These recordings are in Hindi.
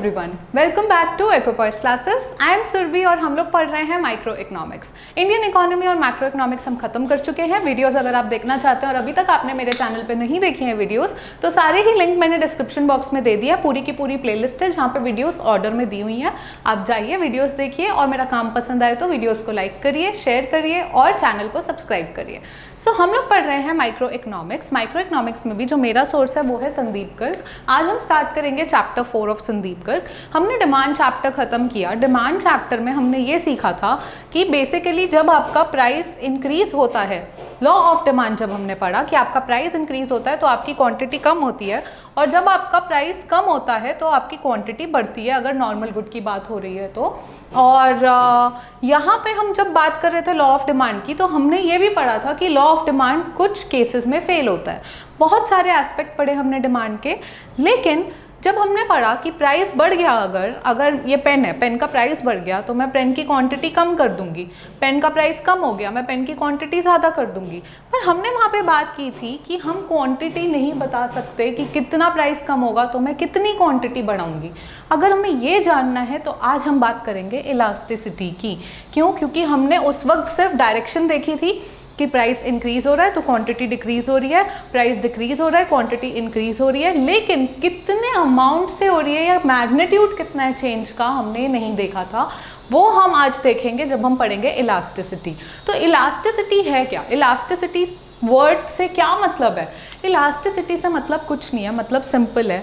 एवरीवन, वेलकम बैक टू एक्वापर्स क्लासेस। आई एम सुरभि और हम लोग पढ़ रहे हैं माइक्रो इकोनॉमिक्स। इंडियन इकोनॉमी और मैक्रो इकोनॉमिक्स हम खत्म कर चुके हैं। वीडियोस अगर आप देखना चाहते हैं और अभी तक आपने मेरे चैनल पे नहीं देखी हैं वीडियोस, तो सारे ही लिंक मैंने डिस्क्रिप्शन बॉक्स में दे दिया। पूरी की पूरी प्लेलिस्ट है जहाँ पे वीडियोस ऑर्डर में दी हुई हैं। आप जाइए, वीडियोस देखिए और मेरा काम पसंद आए तो वीडियोस को लाइक करिए, शेयर करिए और चैनल को सब्सक्राइब करिए। सो हम लोग पढ़ रहे हैं माइक्रो इकोनॉमिक्स। माइक्रो इकोनॉमिक्स में भी जो मेरा सोर्स है वो है संदीप गर्ग। आज हम स्टार्ट करेंगे चैप्टर 4 ऑफ संदीप गर्ग। हमने डिमांड चैप्टर खत्म किया। डिमांड चैप्टर में हमने ये सीखा था कि बेसिकली जब आपका प्राइस इंक्रीज होता है, लॉ ऑफ डिमांड जब हमने पढ़ा कि आपका प्राइस इंक्रीज होता है तो आपकी क्वांटिटी कम होती है, और जब आपका प्राइस कम होता है तो आपकी क्वांटिटी बढ़ती है, अगर नॉर्मल गुड की बात हो रही है तो। और यहाँ पे हम जब बात कर रहे थे लॉ ऑफ डिमांड की, तो हमने ये भी पढ़ा था कि लॉ ऑफ डिमांड कुछ केसेस में फेल होता है। बहुत सारे एस्पेक्ट पढ़े हमने डिमांड के, लेकिन जब हमने पढ़ा कि प्राइस बढ़ गया, अगर ये पेन है, पेन का प्राइस बढ़ गया तो मैं पेन की क्वांटिटी कम कर दूंगी। पेन का प्राइस कम हो गया, मैं पेन की क्वांटिटी ज़्यादा कर दूंगी। पर हमने वहाँ पे बात की थी कि हम क्वांटिटी नहीं बता सकते कि कितना प्राइस कम होगा तो मैं कितनी क्वांटिटी बढ़ाऊंगी। अगर हमें ये जानना है तो आज हम बात करेंगे इलास्टिसिटी की। क्यों? क्योंकि हमने उस वक्त सिर्फ डायरेक्शन देखी थी कि प्राइस इंक्रीज हो रहा है तो क्वांटिटी डिक्रीज हो रही है, प्राइस डिक्रीज हो रहा है क्वांटिटी इंक्रीज हो रही है, लेकिन कितने अमाउंट से हो रही है या मैग्नीट्यूड कितना है चेंज का हमने नहीं देखा था। वो हम आज देखेंगे जब हम पढ़ेंगे इलास्टिसिटी। तो इलास्टिसिटी है क्या? इलास्टिसिटी वर्ड से क्या मतलब है? इलास्टिसिटी से मतलब कुछ नहीं है, मतलब सिंपल है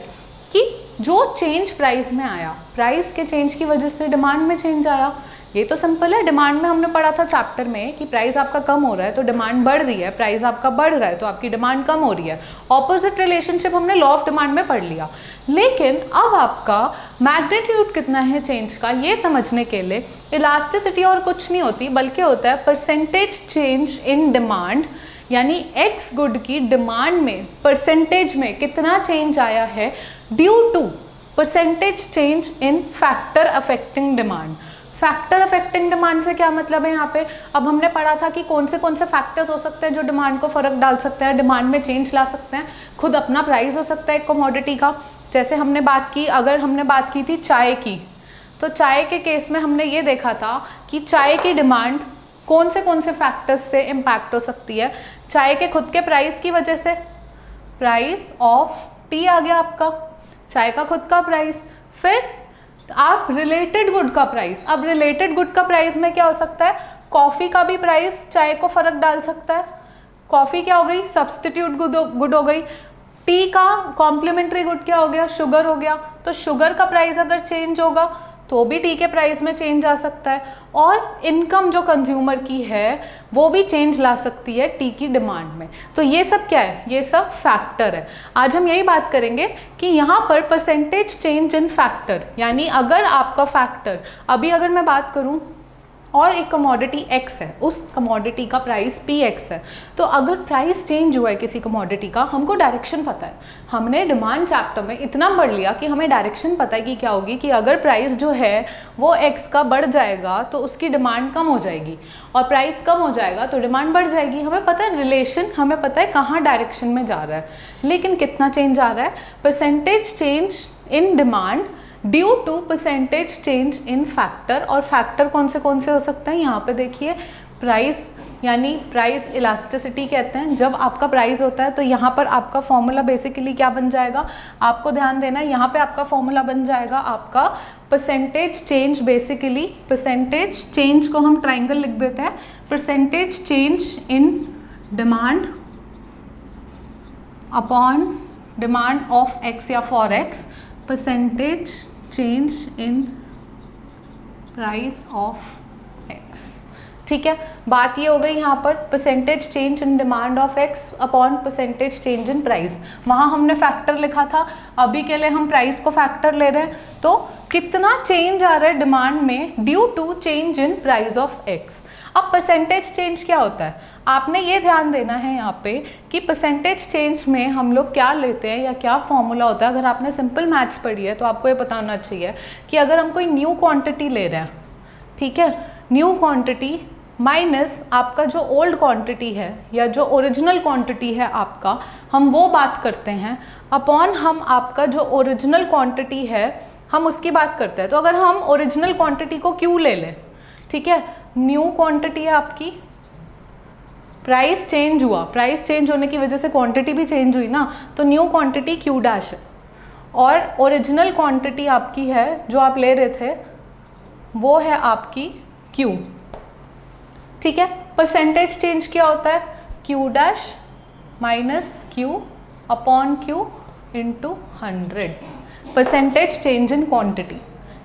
कि जो चेंज प्राइस में आया, प्राइस के चेंज की वजह से डिमांड में चेंज आया। ये तो सिंपल है। डिमांड में हमने पढ़ा था चैप्टर में कि प्राइस आपका कम हो रहा है तो डिमांड बढ़ रही है, प्राइस आपका बढ़ रहा है तो आपकी डिमांड कम हो रही है। ऑपोजिट रिलेशनशिप हमने लॉ ऑफ डिमांड में पढ़ लिया। लेकिन अब आपका मैग्नीट्यूड कितना है चेंज का, ये समझने के लिए इलास्टिसिटी और कुछ नहीं होती बल्कि होता है परसेंटेज चेंज इन डिमांड, यानी एक्स गुड की डिमांड में परसेंटेज में कितना चेंज आया है due to percentage change in factor affecting demand. Factor affecting demand से क्या मतलब है यहाँ पे? अब हमने पढ़ा था कि कौन से फैक्टर्स हो सकते हैं जो डिमांड को फर्क डाल सकते हैं, डिमांड में चेंज ला सकते हैं। खुद अपना प्राइस हो सकता है एक कमोडिटी का। जैसे हमने बात की, अगर हमने बात की थी चाय की, तो चाय के केस में हमने ये देखा था कि चाय की डिमांड कौन से फैक्टर्स से इम्पैक्ट हो सकती है। चाय के खुद के प्राइस की वजह से, प्राइस ऑफ टी आ गया आपका, चाय का खुद का प्राइस। फिर आप रिलेटेड गुड का प्राइस, अब रिलेटेड गुड का प्राइस में क्या हो सकता है? कॉफ़ी का भी प्राइस चाय को फर्क डाल सकता है। कॉफ़ी क्या हो गई? सब्सटीट्यूट गुड हो गई। टी का कॉम्प्लीमेंट्री गुड क्या हो गया? शुगर हो गया। तो शुगर का प्राइस अगर चेंज होगा तो भी टी के प्राइस में चेंज आ सकता है। और इनकम जो कंज्यूमर की है वो भी चेंज ला सकती है टी की डिमांड में। तो ये सब क्या है? ये सब फैक्टर है। आज हम यही बात करेंगे कि यहाँ पर परसेंटेज चेंज इन फैक्टर, यानी अगर आपका फैक्टर, अभी अगर मैं बात करूँ और एक कमोडिटी x है, उस कमोडिटी का प्राइस px है, तो अगर प्राइस चेंज हुआ है किसी कमोडिटी का, हमको डायरेक्शन पता है। हमने डिमांड चैप्टर में इतना पढ़ लिया कि हमें डायरेक्शन पता है कि क्या होगी, कि अगर प्राइस जो है वो x का बढ़ जाएगा तो उसकी डिमांड कम हो जाएगी, और प्राइस कम हो जाएगा तो डिमांड बढ़ जाएगी। हमें पता है रिलेशन, हमें पता है कहाँ डायरेक्शन में जा रहा है, लेकिन कितना चेंज आ रहा है? Percentage change in demand due to percentage change in factor. और फैक्टर कौन से हो सकते हैं? यहाँ पे देखिए, प्राइस, यानी प्राइस इलास्टिसिटी कहते हैं। जब आपका प्राइस होता है तो यहाँ पर आपका फॉर्मूला बेसिकली क्या बन जाएगा? आपको ध्यान देना है, यहाँ पे आपका फॉर्मूला बन जाएगा आपका percentage change. Basically percentage change को हम ट्राइंगल लिख देते हैं, percentage change in demand upon demand of X या for X, percentage change in price of X. ठीक है, बात ये हो गई यहाँ पर percentage change in demand of X upon percentage change in price. वहाँ हमने फैक्टर लिखा था, अभी के लिए हम प्राइस को फैक्टर ले रहे हैं। तो कितना चेंज आ रहा है डिमांड में due to change in price of X. अब परसेंटेज चेंज क्या होता है? आपने ये ध्यान देना है यहाँ पे कि परसेंटेज चेंज में हम लोग क्या लेते हैं या क्या फॉर्मूला होता है। अगर आपने सिंपल मैथ्स पढ़ी है तो आपको ये पता होना चाहिए कि अगर हम कोई न्यू क्वांटिटी ले रहे हैं, ठीक है, न्यू क्वांटिटी माइनस आपका जो ओल्ड क्वांटिटी है या जो ओरिजिनल क्वांटिटी है आपका, हम वो बात करते हैं, अपॉन हम आपका जो ओरिजिनल क्वांटिटी है हम उसकी बात करते हैं। तो अगर हम ओरिजिनल क्वांटिटी को Q ले लें, ठीक है, न्यू क्वांटिटी है आपकी, प्राइस चेंज हुआ, प्राइस चेंज होने की वजह से क्वांटिटी भी चेंज हुई ना, तो न्यू क्वांटिटी Q डैश है, और ओरिजिनल क्वांटिटी आपकी है जो आप ले रहे थे वो है आपकी Q, ठीक है। परसेंटेज चेंज क्या होता है, Q dash minus Q upon Q into 100, percentage change in quantity.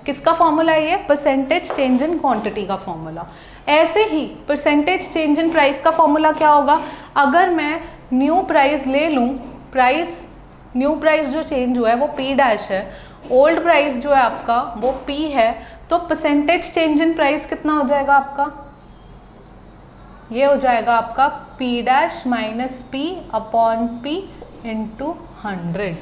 किसका फॉर्मूला है ये, परसेंटेज चेंज इन क्वांटिटी का फॉर्मूला। ऐसे ही परसेंटेज चेंज इन प्राइस का फॉर्मूला क्या होगा, अगर मैं न्यू प्राइस ले लूँ, प्राइस न्यू प्राइस जो चेंज हुआ है वो P डैश है, ओल्ड प्राइस जो है आपका वो P है, तो परसेंटेज चेंज इन प्राइस कितना हो जाएगा आपका, ये हो जाएगा आपका P dash minus P upon P into 100।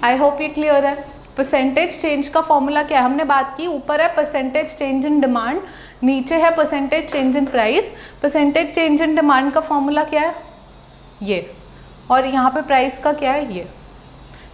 I hope ये क्लियर है। परसेंटेज चेंज का फॉर्मूला क्या है, हमने बात की, ऊपर है परसेंटेज चेंज इन डिमांड, नीचे है percentage change in price. Percentage change in demand का फॉर्मूला क्या है, ये, और यहाँ पे प्राइस का क्या है, ये,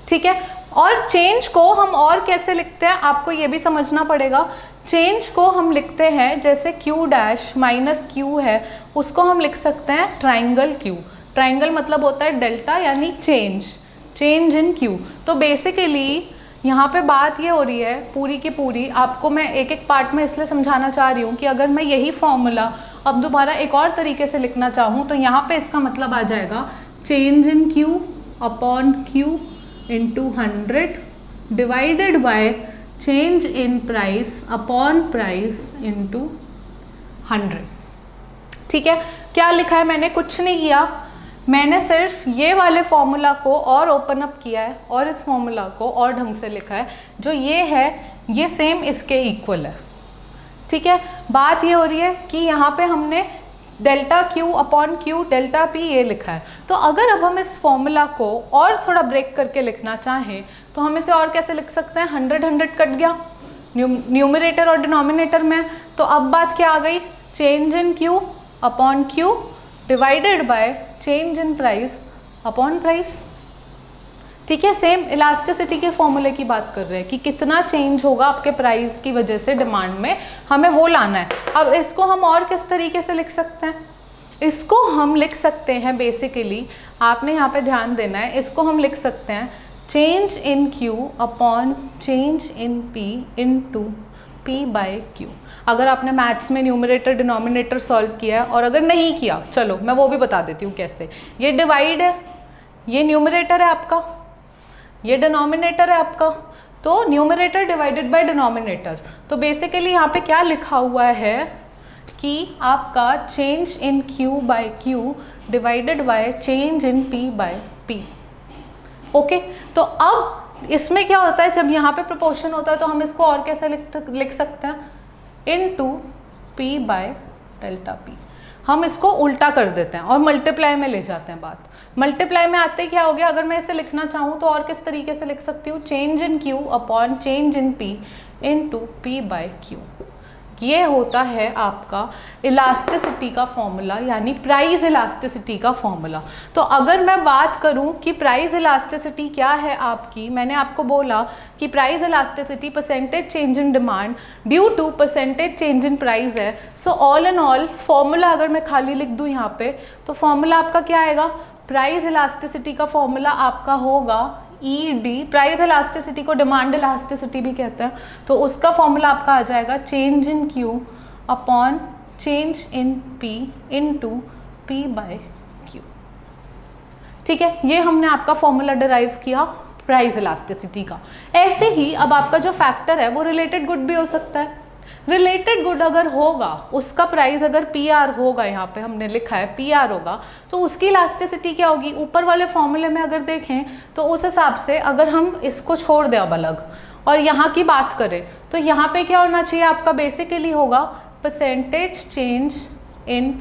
ठीक है। और चेंज को हम और कैसे लिखते हैं आपको ये भी समझना पड़ेगा। चेंज को हम लिखते हैं जैसे Q डैश माइनस Q है, उसको हम लिख सकते हैं ट्राइंगल Q। ट्राइंगल मतलब होता है डेल्टा, यानी चेंज, चेंज इन Q। तो बेसिकली यहाँ पे बात ये हो रही है पूरी की पूरी, आपको मैं एक एक पार्ट में इसलिए समझाना चाह रही हूँ कि अगर मैं यही फॉर्मूला अब दोबारा एक और तरीके से लिखना चाहूँ तो यहाँ पे इसका मतलब आ जाएगा change in Q upon Q into 100 divided by change in price upon price into 100, ठीक है। क्या लिखा है मैंने, कुछ नहीं किया, मैंने सिर्फ ये वाले फॉर्मूला को और ओपन अप किया है और इस फॉर्मूला को और ढंग से लिखा है, जो ये है ये सेम इसके इक्वल है, ठीक है। बात ये हो रही है कि यहाँ पे हमने delta Q upon Q delta P ये लिखा है। तो अगर अब हम इस फॉर्मूला को और थोड़ा ब्रेक करके लिखना चाहें तो हम इसे और कैसे लिख सकते हैं, 100 कट गया न्यूमरेटर और डिनोमिनेटर में, तो अब बात क्या आ गई, change in Q upon Q divided by change in price upon price, ठीक है। सेम इलास्टिसिटी के फॉर्मूले की बात कर रहे हैं कि कितना चेंज होगा आपके प्राइस की वजह से डिमांड में, हमें वो लाना है। अब इसको हम और किस तरीके से लिख सकते हैं, इसको हम लिख सकते हैं बेसिकली, आपने यहाँ पे ध्यान देना है, इसको हम लिख सकते हैं change in Q upon change in P into P by Q। अगर आपने मैथ्स में न्यूमरेटर डिनोमिनेटर सॉल्व किया है, और अगर नहीं किया चलो मैं वो भी बता देती हूँ कैसे। ये डिवाइड है, ये न्यूमरेटर है आपका, ये डिनोमिनेटर है आपका, तो न्यूमरेटर डिवाइडेड बाय डिनोमिनेटर। तो बेसिकली यहाँ पे क्या लिखा हुआ है कि आपका change in Q by Q divided by change in P by P, okay. तो अब इसमें क्या होता है, जब यहाँ पे प्रोपोर्शन होता है तो हम इसको और कैसे लिख सकते हैं, into P by delta P। हम इसको उल्टा कर देते हैं और मल्टीप्लाई में ले जाते हैं बात। मल्टीप्लाई में आते क्या हो गया, अगर मैं इसे लिखना चाहूँ तो और किस तरीके से लिख सकती हूँ, change in Q upon change in P into P by Q। ये होता है आपका इलास्टिसिटी का फॉर्मूला, यानी प्राइस इलास्टिसिटी का फॉर्मूला। तो अगर मैं बात करूं कि प्राइस इलास्टिसिटी क्या है आपकी, मैंने आपको बोला कि price elasticity percentage change in demand due to percentage change in price है। So all in all formula अगर मैं खाली लिख दूं यहाँ पे, तो फॉर्मूला आपका क्या आएगा, प्राइस इलास्टिसिटी का फॉर्मूला आपका होगा ED, प्राइस इलास्टिसिटी को डिमांड इलास्टिसिटी भी कहते हैं, तो उसका फॉर्मूला आपका आ जाएगा change in Q upon change in P into P by Q, ठीक है। ये हमने आपका फॉर्मूला डिराइव किया प्राइस इलास्टिसिटी का। ऐसे ही अब आपका जो फैक्टर है वो रिलेटेड गुड भी हो सकता है। रिलेटेड गुड अगर होगा, उसका प्राइस अगर PR होगा, यहाँ पे हमने लिखा है PR होगा, तो उसकी इलास्टिसिटी क्या होगी, ऊपर वाले फॉर्मूले में अगर देखें तो उस हिसाब से अगर हम इसको छोड़ दें अब अलग और यहाँ की बात करें तो यहाँ पे क्या होना चाहिए आपका, बेसिकली होगा percentage change in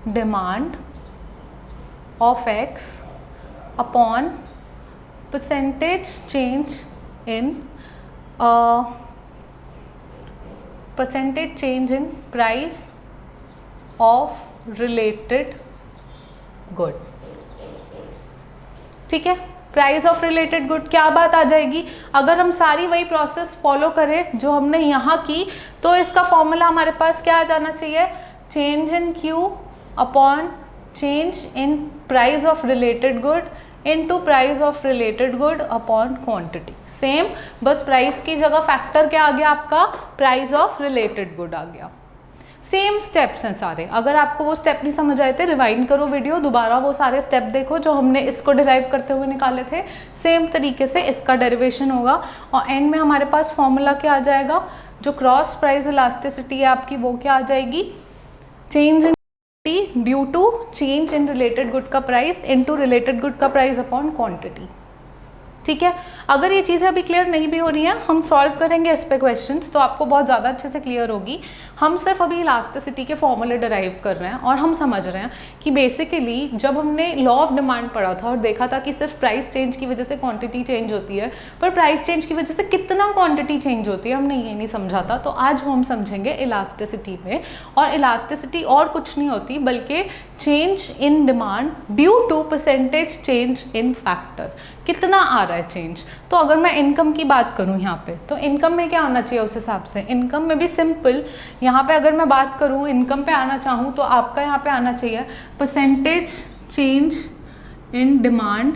demand of X upon percentage change in percentage change in price of related good, ठीक है। प्राइस ऑफ रिलेटेड गुड, क्या बात आ जाएगी? अगर हम सारी वही प्रोसेस फॉलो करें जो हमने यहाँ की, तो इसका फॉर्मूला हमारे पास क्या आ जाना चाहिए? Change in Q upon change in price of related good into price of related good upon quantity. Same, बस प्राइस की जगह फैक्टर क्या आ गया आपका? प्राइस ऑफ रिलेटेड गुड आ गया। सेम स्टेप्स हैं सारे। अगर आपको वो स्टेप नहीं समझ आए थे, रिवाइंड करो वीडियो, दोबारा वो सारे स्टेप देखो जो हमने इसको डिराइव करते हुए निकाले थे। सेम तरीके से इसका डेरिवेशन होगा और एंड में हमारे पास फॉर्मूला क्या आ जाएगा? जो क्रॉस प्राइस इलास्टिसिटी है आपकी, वो क्या आ जाएगी? Change in due to change in related good का प्राइस इनटू रिलेटेड गुड का प्राइस अपॉन क्वांटिटी। ठीक है, अगर ये चीज़ें अभी क्लियर नहीं भी हो रही हैं, हम सॉल्व करेंगे इस पे क्वेश्चंस, तो आपको बहुत ज़्यादा अच्छे से क्लियर होगी। हम सिर्फ अभी इलास्टिसिटी के फॉर्मूले डिराइव कर रहे हैं और हम समझ रहे हैं कि बेसिकली जब हमने लॉ ऑफ डिमांड पढ़ा था और देखा था कि सिर्फ प्राइस चेंज की वजह से क्वांटिटी चेंज होती है, पर प्राइस चेंज की वजह से कितना क्वांटिटी चेंज होती है हमने ये नहीं समझा था। तो आज वो हम समझेंगे इलास्टिसिटी में। और इलास्टिसिटी और कुछ नहीं होती बल्कि change in demand due to percentage change in factor. कितना आ रहा है चेंज? तो अगर मैं इनकम की बात करूं यहाँ पे, तो इनकम में क्या होना चाहिए उस हिसाब से? इनकम में भी सिंपल, यहाँ पे अगर मैं बात करूं इनकम पे आना चाहूँ तो आपका यहाँ पे आना चाहिए percentage change in demand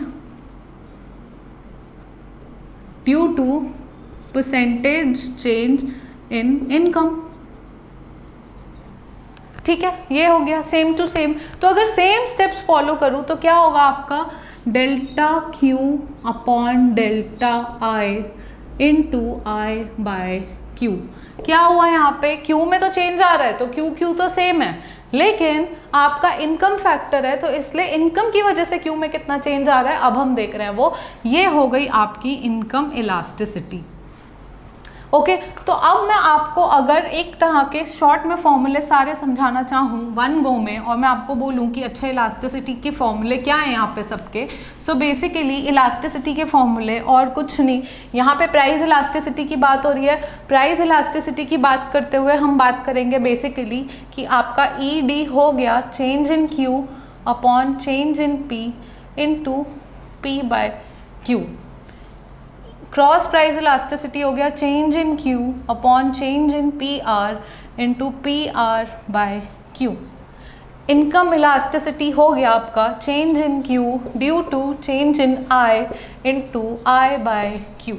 due to percentage change in income. ठीक है, ये हो गया सेम टू सेम। तो अगर सेम स्टेप्स फॉलो करूं तो क्या होगा आपका? Delta Q upon delta I into I by Q. क्या हुआ यहाँ पे? क्यू में तो चेंज आ रहा है तो क्यू तो सेम है, लेकिन आपका इनकम फैक्टर है तो इसलिए इनकम की वजह से क्यू में कितना चेंज आ रहा है अब हम देख रहे हैं वो। ये हो गई आपकी इनकम इलास्टिसिटी। ओके, तो अब मैं आपको अगर एक तरह के शॉर्ट में फॉर्मूले सारे समझाना चाहूँ वन गो में, और मैं आपको बोलूँ कि अच्छे इलास्टिसिटी के फॉर्मूले क्या हैं यहाँ पे सबके, सो बेसिकली इलास्टिसिटी के फॉर्मूले और कुछ नहीं। यहाँ पे प्राइस इलास्टिसिटी की बात हो रही है। प्राइस इलास्टिसिटी की बात करते हुए हम बात करेंगे बेसिकली कि आपका ई डी हो गया change in Q upon change in P into P by Q. Cross price elasticity हो गया change in Q upon change in P R into P R by Q. Income elasticity हो गया आपका change in Q due to change in I into I by Q.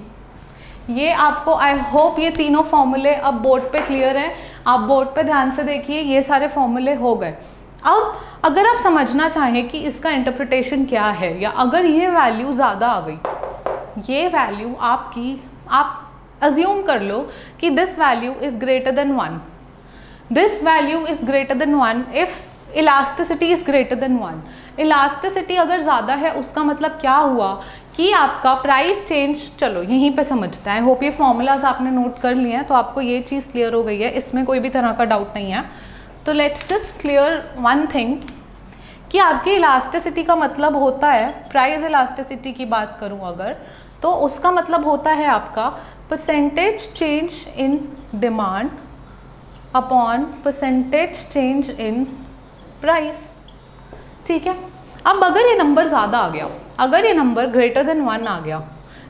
ये आपको आई होप ये तीनों फॉर्मूले अब बोर्ड पे क्लियर हैं। आप बोर्ड पे ध्यान से देखिए, ये सारे फॉर्मूले हो गए। अब अगर आप समझना चाहें कि इसका इंटरप्रिटेशन क्या है, या अगर ये वैल्यू ज़्यादा आ गई, ये वैल्यू आपकी, आप अज्यूम कर लो कि this value is greater than 1, this value is greater than 1 if elasticity is greater than 1। Elasticity अगर ज़्यादा है उसका मतलब क्या हुआ कि आपका प्राइस चेंज, चलो यहीं पे समझते हैं। होप ये फॉर्मूलाज आपने नोट कर लिए हैं तो आपको ये चीज़ क्लियर हो गई है, इसमें कोई भी तरह का डाउट नहीं है। तो let's just clear one thing कि आपकी इलास्टिसिटी का मतलब होता है, प्राइस इलास्टिसिटी की बात करूं अगर, तो उसका मतलब होता है आपका percentage change in demand upon percentage change in price. ठीक है, अब अगर ये नंबर ज़्यादा आ गया, अगर ये नंबर ग्रेटर देन 1 आ गया,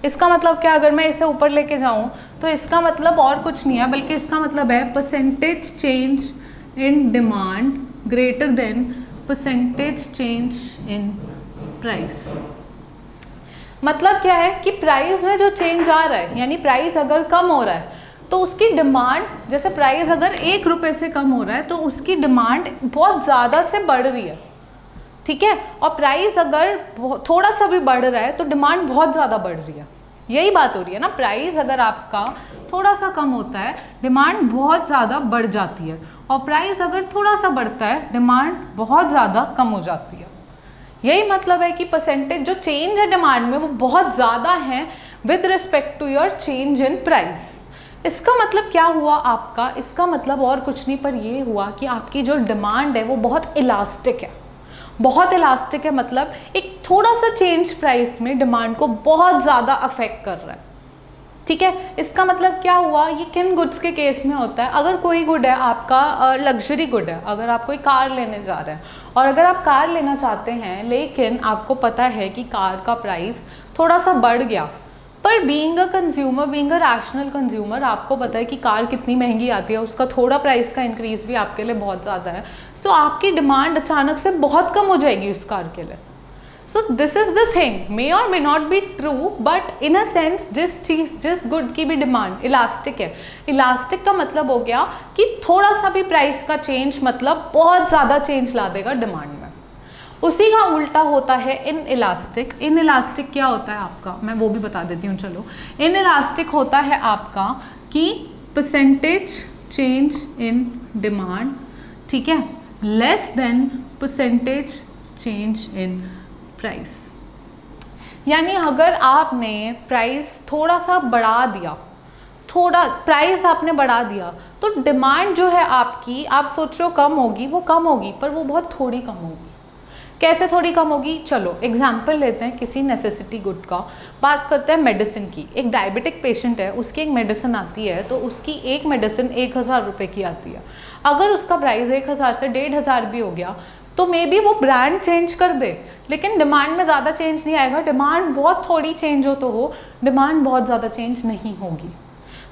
इसका मतलब क्या? अगर मैं इसे ऊपर लेके जाऊं तो इसका मतलब और कुछ नहीं है बल्कि इसका मतलब है percentage change in demand greater than percentage change in price. मतलब क्या है कि प्राइस में जो चेंज आ रहा है, यानी प्राइस अगर कम हो रहा है तो उसकी डिमांड, जैसे प्राइस अगर 1 रुपये से कम हो रहा है तो उसकी डिमांड बहुत ज़्यादा से बढ़ रही है। ठीक है, और प्राइस अगर थोड़ा सा भी बढ़ रहा है तो डिमांड बहुत ज़्यादा बढ़ रही है। यही बात हो रही है ना, प्राइस अगर आपका थोड़ा सा कम होता है डिमांड बहुत ज़्यादा बढ़ जाती है, और प्राइस अगर थोड़ा सा बढ़ता है डिमांड बहुत ज़्यादा कम हो जाती है। यही मतलब है कि परसेंटेज जो चेंज है डिमांड में वो बहुत ज़्यादा है with respect to your change in price. इसका मतलब क्या हुआ आपका? इसका मतलब और कुछ नहीं पर ये हुआ कि आपकी जो डिमांड है वो बहुत इलास्टिक है। बहुत इलास्टिक है मतलब एक थोड़ा सा चेंज प्राइस में डिमांड को बहुत ज़्यादा अफेक्ट कर रहा है। ठीक है। इसका मतलब क्या हुआ, ये किन गुड्स के केस में होता है, अगर कोई गुड है आपका लग्जरी गुड है, अगर आप कोई कार लेने जा रहे हैं और अगर आप कार लेना चाहते हैं लेकिन आपको पता है कि कार का प्राइस थोड़ा सा बढ़ गया, पर being a consumer, being a rational consumer, आपको पता है कि कार कितनी महंगी आती है, उसका थोड़ा प्राइस का इंक्रीज भी आपके लिए बहुत ज़्यादा है, सो आपकी डिमांड अचानक से बहुत कम हो जाएगी उस कार के लिए। So this is the thing, may or may not be true, but in a sense जिस गुड की भी डिमांड इलास्टिक है, इलास्टिक का मतलब हो गया कि थोड़ा सा भी प्राइस का चेंज मतलब बहुत ज़्यादा चेंज ला देगा डिमांड में। उसी का उल्टा होता है इन इलास्टिक। इन इलास्टिक क्या होता है आपका, मैं वो भी बता देती हूँ चलो। इन इलास्टिक होता है आपका कि परसेंटेज चेंज इन डिमांड, ठीक है, less than percentage change in price. यानी अगर आपने प्राइस थोड़ा सा बढ़ा दिया, थोड़ा प्राइस आपने बढ़ा दिया, तो डिमांड जो है आपकी, आप सोच रहे हो कम होगी, वो कम होगी, पर वो बहुत थोड़ी कम होगी। कैसे थोड़ी कम होगी, चलो एग्जाम्पल लेते हैं किसी नेसेसिटी गुड का। बात करते हैं मेडिसिन की। एक डायबिटिक पेशेंट है, उसकी एक मेडिसिन आती है, तो उसकी एक मेडिसिन 1000 रुपये की आती है। अगर उसका प्राइस 1000 से 1500 भी हो गया तो मे बी वो ब्रांड चेंज कर दे, लेकिन डिमांड में ज़्यादा चेंज नहीं आएगा। डिमांड बहुत थोड़ी चेंज हो तो हो, डिमांड बहुत ज़्यादा चेंज नहीं होगी।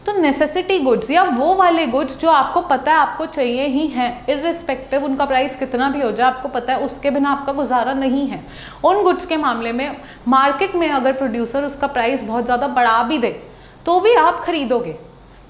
तो नेसेसिटी गुड्स या वो वाले गुड्स जो आपको पता है आपको चाहिए ही हैं, इर्रिस्पेक्टिव उनका प्राइस कितना भी हो जाए, आपको पता है उसके बिना आपका गुजारा नहीं है, उन गुड्स के मामले में मार्केट में अगर प्रोड्यूसर उसका प्राइस बहुत ज़्यादा बढ़ा भी दे तो भी आप खरीदोगे।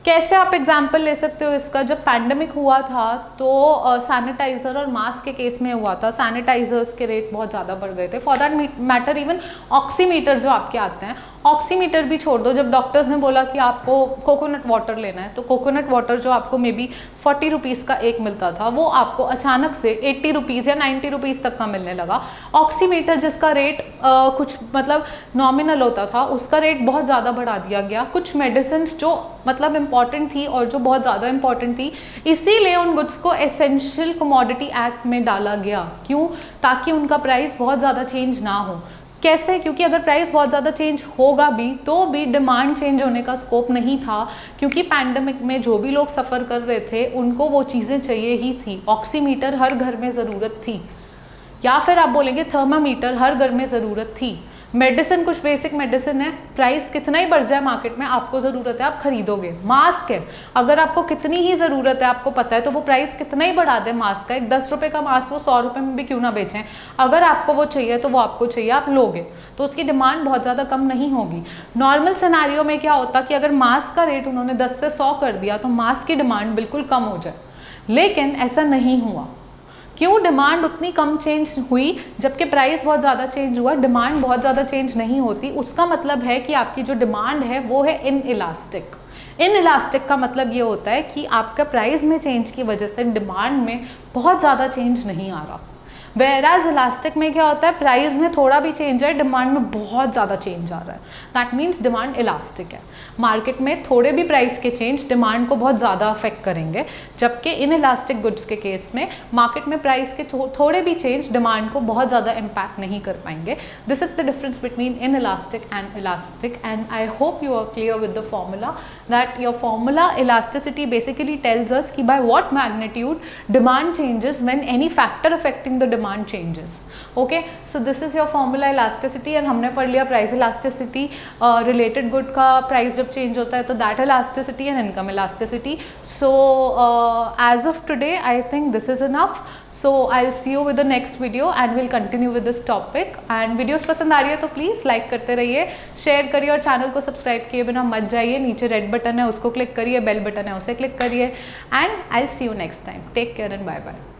कैसे आप एग्जाम्पल ले सकते हो इसका, जब पैंडमिक हुआ था तो सैनिटाइज़र और मास्क के केस में हुआ था, सैनिटाइजर्स के रेट बहुत ज़्यादा बढ़ गए थे। For that matter even oximeter जो आपके आते हैं, ऑक्सीमीटर भी छोड़ दो, जब डॉक्टर्स ने बोला कि आपको कोकोनट वाटर लेना है, तो कोकोनट वाटर जो आपको मे बी 40 रुपीज़ का एक मिलता था, वो आपको अचानक से 80 रुपीज़ या 90 रुपीज़ तक का मिलने लगा। ऑक्सीमीटर जिसका रेट कुछ मतलब नॉमिनल होता था, उसका रेट बहुत ज़्यादा बढ़ा दिया गया। कुछ मेडिसिन जो मतलब इम्पॉर्टेंट थी और जो बहुत ज़्यादा इम्पॉर्टेंट थी, इसीलिए उन गुड्स को एसेंशियल कमोडिटी एक्ट में डाला गया। क्यों? ताकि उनका प्राइस बहुत ज़्यादा चेंज ना हो। कैसे? क्योंकि अगर प्राइस बहुत ज़्यादा चेंज होगा भी तो भी डिमांड चेंज होने का स्कोप नहीं था, क्योंकि पैंडमिक में जो भी लोग सफ़र कर रहे थे उनको वो चीज़ें चाहिए ही थी। ऑक्सीमीटर हर घर में ज़रूरत थी, या फिर आप बोलेंगे थर्मामीटर हर घर में ज़रूरत थी। मेडिसिन कुछ बेसिक मेडिसिन है, प्राइस कितना ही बढ़ जाए मार्केट में, आपको ज़रूरत है आप खरीदोगे। मास्क है, अगर आपको कितनी ही ज़रूरत है आपको पता है, तो वो प्राइस कितना ही बढ़ा दे मास्क का, एक 10 रुपये का मास्क वो 100 रुपये में भी क्यों ना बेचें, अगर आपको वो चाहिए तो वो आपको चाहिए, आप लोगे, तो उसकी डिमांड बहुत ज़्यादा कम नहीं होगी। नॉर्मल सिनेरियो में क्या होता कि अगर मास्क का रेट उन्होंने 10 से 100 कर दिया तो मास्क की डिमांड बिल्कुल कम हो जाए, लेकिन ऐसा नहीं हुआ। क्यों? डिमांड उतनी कम चेंज हुई, जबकि प्राइस बहुत ज़्यादा चेंज हुआ। डिमांड बहुत ज़्यादा चेंज नहीं होती, उसका मतलब है कि आपकी जो डिमांड है वो है इन इलास्टिक। इन इलास्टिक का मतलब ये होता है कि आपका प्राइस में चेंज की वजह से डिमांड में बहुत ज़्यादा चेंज नहीं आ रहा। वेराज इलास्टिक में क्या होता है, प्राइस में थोड़ा भी चेंज है, डिमांड में बहुत ज़्यादा चेंज आ रहा है, दैट मीन्स डिमांड इलास्टिक है। मार्केट में थोड़े भी प्राइस के चेंज डिमांड को बहुत ज़्यादा अफेक्ट करेंगे, जबकि इन इलास्टिक गुड्स के केस में मार्केट में प्राइस के थोड़े भी चेंज डिमांड को बहुत ज़्यादा इम्पैक्ट नहीं कर पाएंगे। This is the difference between inelastic and elastic, and I hope you are clear with the formula, that your formula elasticity basically tells us कि by what magnitude demand changes when any factor affecting the demand changes. Okay, so this is your formula elasticity, and हमने पढ़ लिया प्राइस इलास्टिसिटी, रिलेटेड गुड का प्राइस जब चेंज होता है तो that elasticity and income elasticity. So as of today I think this is enough. So I see you with the next video and will continue with this topic. And videos पसंद आ रही है तो प्लीज़ लाइक करते रहिए, शेयर करिए और चैनल को सब्सक्राइब किए बिना मत जाइए. नीचे रेड बटन है उसको क्लिक करिए, बेल बटन है उसे क्लिक करिए, and I see you next time. Take care and bye bye.